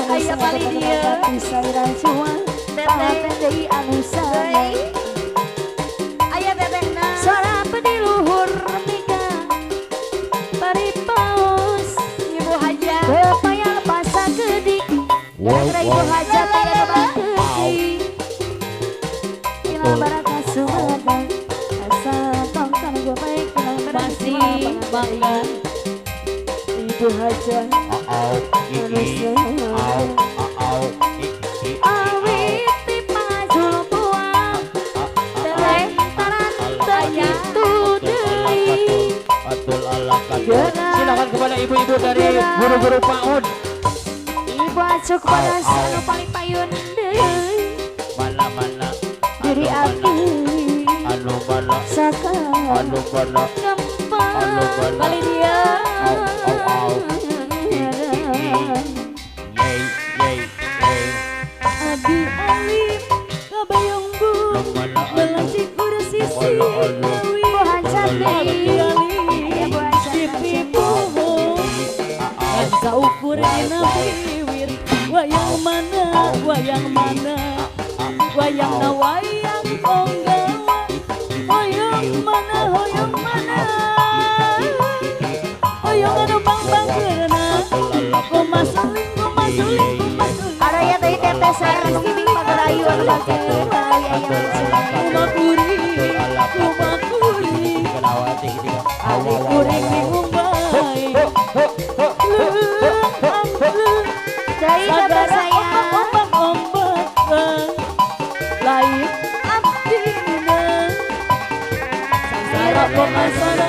Ayah paling dia ayah bebekna suara pediluhur mika paripaus Ibu Haja kepayang pasa gede gara-gara ibu haja pengen bangkedi kila baraka sumada asal tongkan gue baik kila masih bangga ibu haja awit tipajul buang teleng taran begitu deui Silakan kepada ibu-ibu dari guru-guru PAUD. ibu acuh kepada anu paling payun deui Mana diri abdi anu bala saka anu bala gampang kali dia abi alim kabayong bu melasik urus sisi awi bu hajar deui ibu hajar kan saukur dina piwir wayang mana wayang na wayang onggawa hoyong mana hoyong anu bang-bangkeuna kumas suling araya teh tetesan gini pagarayu anu bageun kumakuri Awal kuring diumbai dari bapak saya ombak lain abdina sarap pengasara